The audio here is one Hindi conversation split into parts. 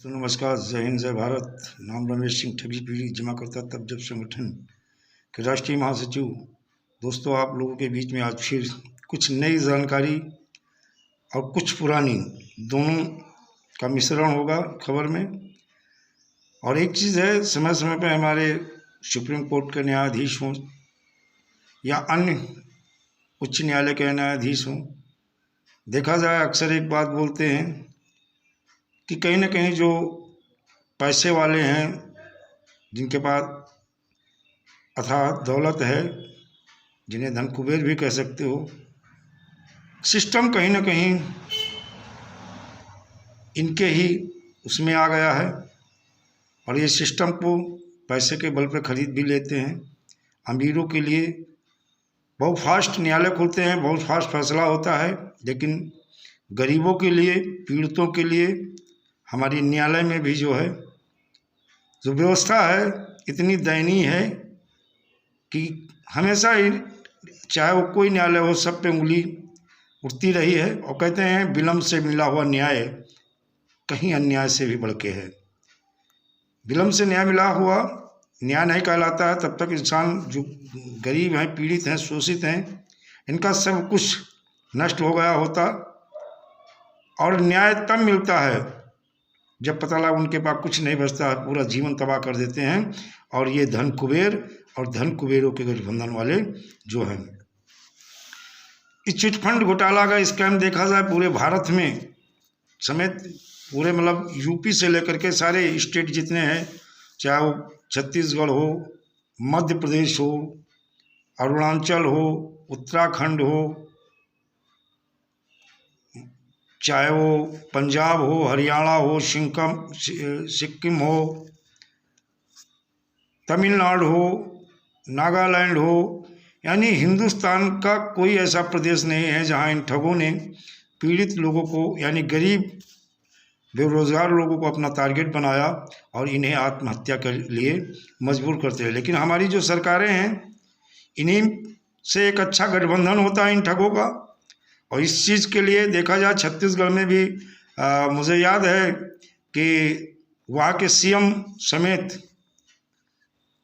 दोस्तों नमस्कार, जय हिंद जय भारत। नाम रमेश सिंह, ठगी पीढ़ी जमा करता तब जब संगठन के राष्ट्रीय महासचिव। दोस्तों आप लोगों के बीच में आज फिर कुछ नई जानकारी और कुछ पुरानी दोनों का मिश्रण होगा खबर में। और एक चीज़ है, समय समय पर हमारे सुप्रीम कोर्ट के न्यायाधीश हों या अन्य उच्च न्यायालय के न्यायाधीश हों, देखा जाए अक्सर एक बात बोलते हैं कि कहीं ना कहीं जो पैसे वाले हैं, जिनके पास अथाह दौलत है, जिन्हें धन कुबेर भी कह सकते हो, सिस्टम कहीं ना कहीं इनके ही उसमें आ गया है और ये सिस्टम को पैसे के बल पर खरीद भी लेते हैं। अमीरों के लिए बहुत फास्ट न्यायालय खुलते हैं, बहुत फास्ट फैसला होता है, लेकिन गरीबों के लिए, पीड़ितों के लिए हमारी न्यायालय में भी जो है जो व्यवस्था है इतनी दयनीय है कि हमेशा ही चाहे वो कोई न्यायालय हो, सब पे उंगली उठती रही है। और कहते हैं विलम्ब से मिला हुआ न्याय कहीं अन्याय से भी बढ़ के है। विलम्ब से न्याय मिला हुआ न्याय नहीं कहलाता है तब तक इंसान जो गरीब हैं, पीड़ित हैं, शोषित हैं, इनका सब कुछ नष्ट हो गया होता। और न्याय तब मिलता है जब पता लगा उनके पास कुछ नहीं बचता है, पूरा जीवन तबाह कर देते हैं। और ये धन कुबेर और धन कुबेरों के गठबंधन वाले जो हैं, इस चिटफंड घोटाला का स्कैम देखा जाए पूरे भारत में समेत, पूरे मतलब यूपी से लेकर के सारे स्टेट जितने हैं, चाहे वो छत्तीसगढ़ हो, मध्य प्रदेश हो, अरुणाचल हो, उत्तराखंड हो, चाहे वो पंजाब हो, हरियाणा हो, सिक्किम हो, तमिलनाडु हो, नागालैंड हो, यानी हिंदुस्तान का कोई ऐसा प्रदेश नहीं है जहां इन ठगों ने पीड़ित लोगों को, यानी गरीब बेरोजगार लोगों को अपना टारगेट बनाया और इन्हें आत्महत्या के लिए मजबूर करते हैं। लेकिन हमारी जो सरकारें हैं, इन्हीं से एक अच्छा गठबंधन होता है इन ठगों का। और इस चीज़ के लिए देखा जाए छत्तीसगढ़ में भी मुझे याद है कि वहाँ के सीएम समेत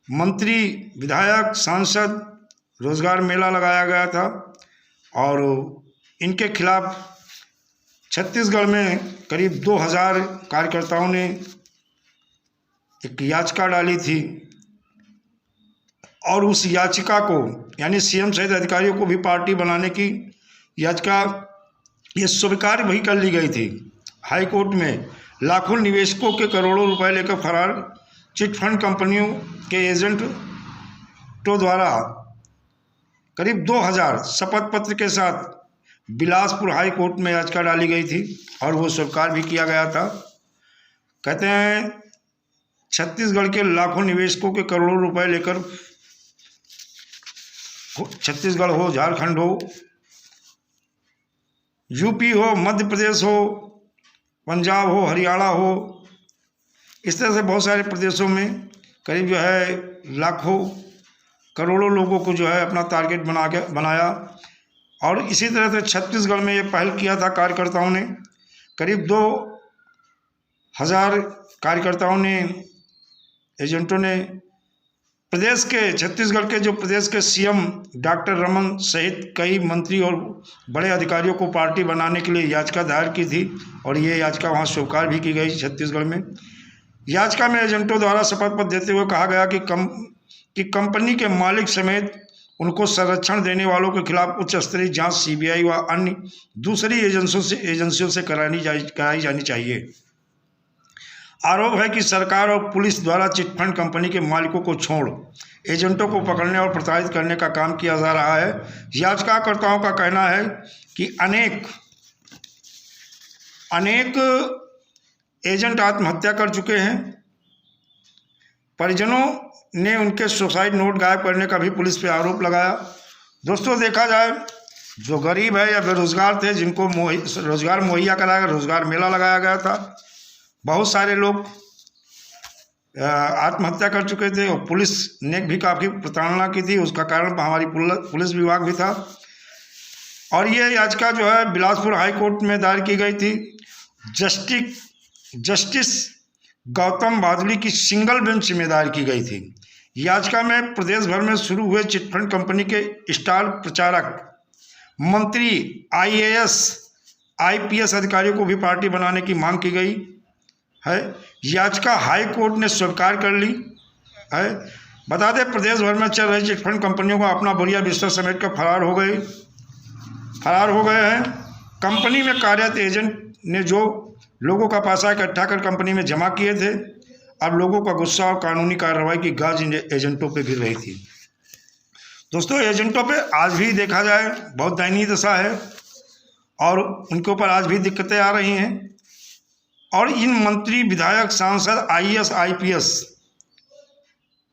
मंत्री, विधायक, सांसद रोजगार मेला लगाया गया था और इनके खिलाफ छत्तीसगढ़ में करीब 2000 कार्यकर्ताओं ने एक याचिका डाली थी। और उस याचिका को, यानी सीएम सहित अधिकारियों को भी पार्टी बनाने की याचिका ये स्वीकार भी कर ली गई थी हाई कोर्ट में। लाखों निवेशकों के करोड़ों रुपए लेकर फरार चिटफंड कंपनियों के एजेंटों द्वारा करीब 2000 शपथ पत्र के साथ बिलासपुर हाई कोर्ट में याचिका डाली गई थी और वो स्वीकार भी किया गया था। कहते हैं छत्तीसगढ़ के लाखों निवेशकों के करोड़ों रुपए लेकर छत्तीसगढ़ हो, झारखंड हो, यूपी हो, मध्य प्रदेश हो, पंजाब हो, हरियाणा हो, इस तरह से बहुत सारे प्रदेशों में करीब जो है लाखों करोड़ों लोगों को जो है अपना टारगेट बनाया। और इसी तरह से छत्तीसगढ़ में ये पहल किया था कार्यकर्ताओं ने। करीब 2000 कार्यकर्ताओं ने, एजेंटों ने प्रदेश के, छत्तीसगढ़ के जो प्रदेश के सीएम डॉक्टर रमन सहित कई मंत्री और बड़े अधिकारियों को पार्टी बनाने के लिए याचिका दायर की थी और ये याचिका वहाँ स्वीकार भी की गई छत्तीसगढ़ में। याचिका में एजेंटों द्वारा शपथ पत्र देते हुए कहा गया कि कंपनी के मालिक समेत उनको संरक्षण देने वालों के खिलाफ उच्च स्तरीय जांच सीबीआई व अन्य दूसरी एजेंसियों से कराई जानी चाहिए। आरोप है कि सरकार और पुलिस द्वारा चिटफंड कंपनी के मालिकों को छोड़ एजेंटों को पकड़ने और प्रताड़ित करने का काम किया जा रहा है। याचिकाकर्ताओं का कहना है कि अनेक एजेंट आत्महत्या कर चुके हैं। परिजनों ने उनके सुसाइड नोट गायब करने का भी पुलिस पे आरोप लगाया। दोस्तों देखा जाए जो गरीब है या बेरोजगार थे, जिनको रोजगार मुहैया कराया, रोजगार मेला लगाया गया था, बहुत सारे लोग आत्महत्या कर चुके थे और पुलिस ने भी काफ़ी प्रताड़ना की थी। उसका कारण हमारी पुलिस विभाग भी था। और ये याचिका जो है बिलासपुर हाई कोर्ट में दायर की गई थी। जस्टिस गौतम बादली की सिंगल बेंच जिम्मेदार की गई थी। याचिका में प्रदेश भर में शुरू हुए चिटफंड कंपनी के स्टार प्रचारक, मंत्री, आईएएस, आईपीएस अधिकारियों को भी पार्टी बनाने की मांग की गई है। याचिका हाई कोर्ट ने स्वीकार कर ली है। बता दें, प्रदेश भर में चल रही चिटफंड कंपनियों को अपना बोरिया बिस्तर समेट कर फरार हो गए हैं। कंपनी में कार्यरत एजेंट ने जो लोगों का पैसा इकट्ठा कर कंपनी में जमा किए थे, अब लोगों का गुस्सा और कानूनी कार्रवाई की गाज एजेंटों पे गिर रही थी। दोस्तों, एजेंटों पे आज भी देखा जाए बहुत दयनीय दशा है और उनके ऊपर आज भी दिक्कतें आ रही हैं। और इन मंत्री, विधायक, सांसद, आईएएस, आईपीएस,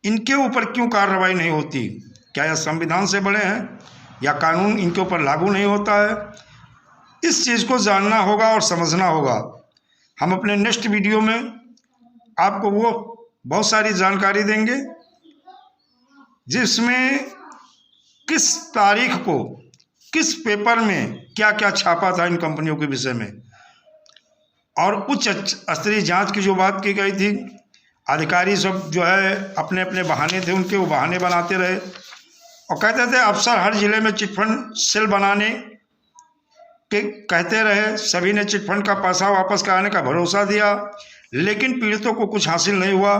इनके ऊपर क्यों कार्रवाई नहीं होती? क्या यह संविधान से बड़े हैं या कानून इनके ऊपर लागू नहीं होता है? इस चीज़ को जानना होगा और समझना होगा। हम अपने नेक्स्ट वीडियो में आपको वो बहुत सारी जानकारी देंगे जिसमें किस तारीख को किस पेपर में क्या क्या छापा था इन कंपनियों के विषय में, और उच्च स्तरीय जांच की जो बात की गई थी। अधिकारी सब जो है अपने अपने बहाने थे उनके, वो बहाने बनाते रहे और कहते थे अफसर हर जिले में चिटफंड सेल बनाने के कहते रहे। सभी ने चिटफंड का पैसा वापस कराने का भरोसा दिया, लेकिन पीड़ितों को कुछ हासिल नहीं हुआ।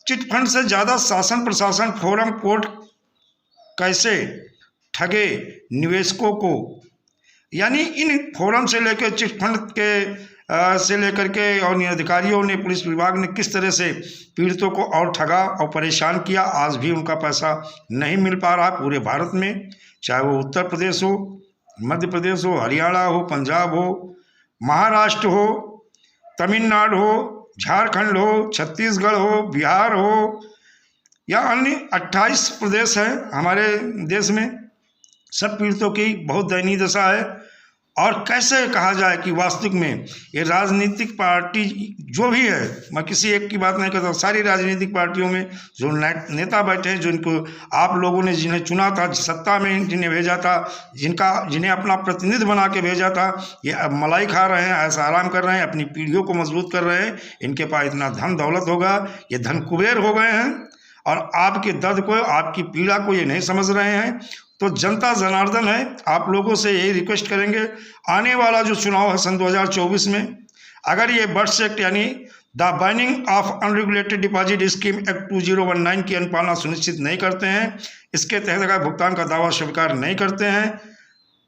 चिटफंड से ज़्यादा शासन प्रशासन, फोरम, कोर्ट कैसे ठगे निवेशकों को, यानी इन फोरम से लेकर चिटफंड के से लेकर के और अधिकारियों ने, पुलिस विभाग ने किस तरह से पीड़ितों को और ठगा और परेशान किया। आज भी उनका पैसा नहीं मिल पा रहा पूरे भारत में, चाहे वो उत्तर प्रदेश हो, मध्य प्रदेश हो, हरियाणा हो, पंजाब हो, महाराष्ट्र हो, तमिलनाडु हो, झारखंड हो, छत्तीसगढ़ हो, बिहार हो या अन्य 28 प्रदेश हैं हमारे देश में। सब पीड़ितों की बहुत दयनीय दशा है। और कैसे कहा जाए कि वास्तविक में ये राजनीतिक पार्टी जो भी है, मैं किसी एक की बात नहीं करता, सारी राजनीतिक पार्टियों में जो नेता बैठे हैं, जो इनको आप लोगों ने जिन्हें चुना था, सत्ता में जिन्हें भेजा था, जिन्हें अपना प्रतिनिधि बना के भेजा था, ये अब मलाई खा रहे हैं, ऐसा आराम कर रहे हैं, अपनी पीढ़ियों को मजबूत कर रहे हैं। इनके पास इतना धन दौलत होगा, ये धन कुबेर हो गए हैं और आपके दर्द को, आपकी पीड़ा को ये नहीं समझ रहे हैं। तो जनता जनार्दन है, आप लोगों से यही रिक्वेस्ट करेंगे, आने वाला जो चुनाव है सन 2024 में, अगर ये बर्ड्स एक्ट यानी the banning of unregulated deposit scheme act 2019 की अनुपालना सुनिश्चित नहीं करते हैं, इसके तहत अगर भुगतान का दावा स्वीकार नहीं करते हैं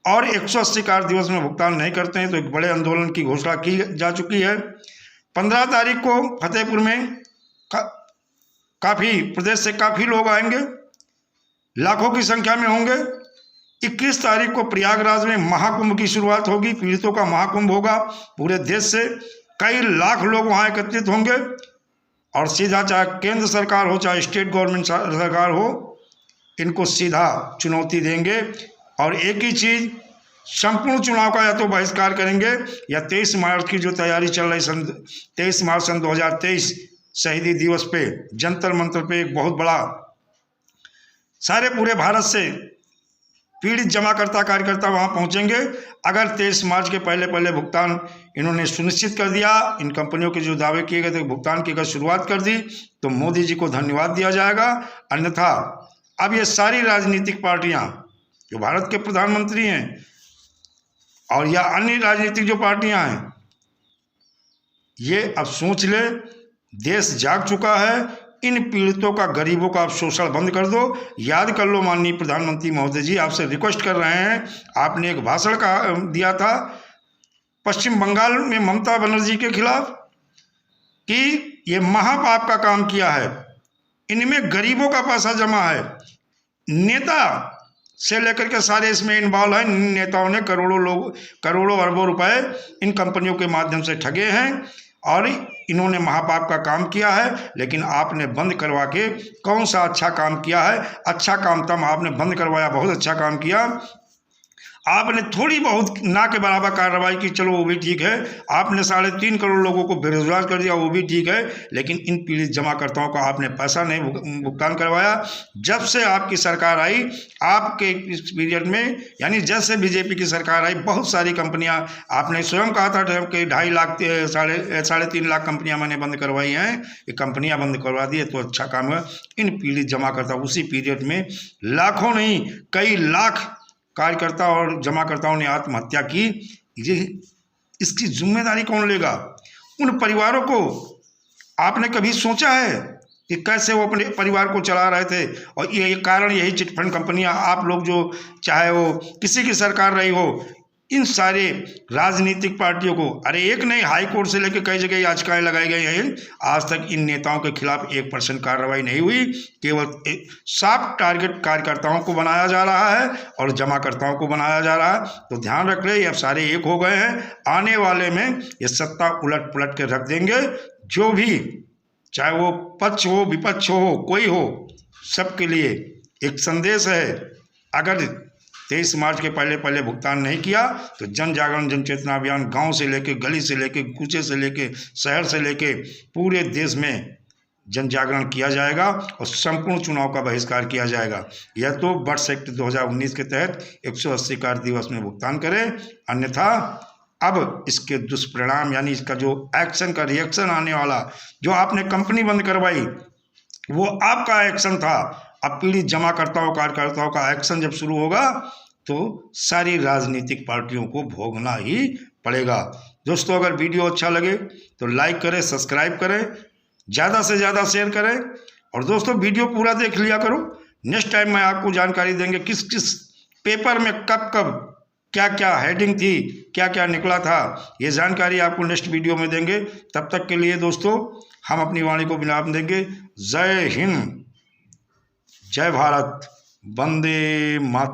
और 180 कार्य दिवस में भुगतान नहीं करते हैं, तो एक बड़े आंदोलन की घोषणा की जा चुकी है। 15 तारीख को फतेहपुर में काफ़ी प्रदेश से काफ़ी लोग आएंगे, लाखों की संख्या में होंगे। 21 तारीख को प्रयागराज में महाकुंभ की शुरुआत होगी, पीड़ितों का महाकुंभ होगा। पूरे देश से कई लाख लोग वहां एकत्रित होंगे और सीधा, चाहे केंद्र सरकार हो चाहे स्टेट गवर्नमेंट सरकार हो, इनको सीधा चुनौती देंगे। और एक ही चीज़, संपूर्ण चुनाव का या तो बहिष्कार करेंगे या 23 मार्च की जो तैयारी चल रही, 23 मार्च सन 2023 शहीदी दिवस पे जंतर मंतर पे एक बहुत बड़ा, सारे पूरे भारत से पीड़ित जमाकर्ता कार्यकर्ता वहां पहुंचेंगे। अगर 23 मार्च के पहले पहले भुगतान इन्होंने सुनिश्चित कर दिया, इन कंपनियों के जो दावे किए गए थे भुगतान की अगर शुरुआत कर दी, तो मोदी जी को धन्यवाद दिया जाएगा। अन्यथा अब ये सारी राजनीतिक पार्टियां जो भारत के प्रधानमंत्री हैं और या अन्य राजनीतिक जो पार्टियां हैं, ये अब सोच ले, देश जाग चुका है। इन पीड़ितों का, गरीबों का आप शोषण बंद कर दो। याद कर लो माननीय प्रधानमंत्री महोदय जी, आपसे रिक्वेस्ट कर रहे हैं, आपने एक भाषण दिया था पश्चिम बंगाल में ममता बनर्जी के खिलाफ कि ये महापाप का काम किया है, इनमें गरीबों का पैसा जमा है। नेता से लेकर के सारे इसमें इन्वॉल्व हैं। नेताओं ने करोड़ों अरबों रुपए इन कंपनियों के माध्यम से ठगे हैं और इन्होंने महापाप का काम किया है। लेकिन आपने बंद करवा के कौन सा अच्छा काम किया है? अच्छा काम तब आपने बंद करवाया, बहुत अच्छा काम किया। आपने थोड़ी बहुत ना के बराबर कार्रवाई की, चलो वो भी ठीक है। आपने 3.5 करोड़ लोगों को बेरोजगार कर दिया, वो भी ठीक है। लेकिन इन पीड़ित जमाकर्ताओं का आपने पैसा नहीं भुगतान करवाया। जब से आपकी सरकार आई, आपके इस पीरियड में, यानी जब से बीजेपी की सरकार आई, बहुत सारी कंपनियां, आपने स्वयं कहा था कि 2.5 लाख 3.5 लाख कंपनियां मैंने बंद करवाई हैं, ये कंपनियां बंद करवा दी है, तो अच्छा काम है। इन पीड़ित जमाकर्ता उसी पीरियड में लाखों नहीं, कई लाख कार्यकर्ता और जमाकर्ताओं ने आत्महत्या की। ये इसकी जिम्मेदारी कौन लेगा? उन परिवारों को आपने कभी सोचा है कि कैसे वो अपने परिवार को चला रहे थे? और ये कारण यही चिटफंड कंपनियां, आप लोग जो चाहे वो किसी की सरकार रही हो, इन सारे राजनीतिक पार्टियों को, अरे एक नहीं, हाई कोर्ट से लेकर कई जगह याचिकाएं लगाई गई हैं, आज तक इन नेताओं के खिलाफ 1% कार्रवाई नहीं हुई। केवल साफ टारगेट कार्यकर्ताओं को बनाया जा रहा है और जमाकर्ताओं को बनाया जा रहा है। तो ध्यान रख ले, ये अब सारे एक हो गए हैं। आने वाले में ये सत्ता उलट पुलट के रख देंगे। जो भी, चाहे वो पक्ष हो विपक्ष हो, कोई हो, सबके लिए एक संदेश है, अगर 23 मार्च के पहले भुगतान नहीं किया तो जन जागरण जन चेतना अभियान गांव से लेके, गली से लेके, कूचे से लेके, शहर से लेके पूरे देश में जन जागरण किया जाएगा और संपूर्ण चुनाव का बहिष्कार किया जाएगा। यह तो वर्ष एक्ट 2019 के तहत 180 कार्य दिवस में भुगतान करें, अन्यथा अब इसके दुष्परिणाम, यानी इसका जो एक्शन का रिएक्शन आने वाला, जो आपने कंपनी बंद करवाई वो आपका एक्शन था, अब पीड़ित जमाकर्ताओं कार्यकर्ताओं का एक्शन जब शुरू होगा तो सारी राजनीतिक पार्टियों को भोगना ही पड़ेगा। दोस्तों, अगर वीडियो अच्छा लगे तो लाइक करें, सब्सक्राइब करें, ज़्यादा से ज़्यादा शेयर करें। और दोस्तों, वीडियो पूरा देख लिया करो। नेक्स्ट टाइम मैं आपको जानकारी देंगे किस किस पेपर में कब कब क्या क्या हेडिंग थी, क्या क्या निकला था, ये जानकारी आपको नेक्स्ट वीडियो में देंगे। तब तक के लिए दोस्तों, हम अपनी वाणी को विराम देंगे। जय हिंद, जय भारत, वंदे मातरम।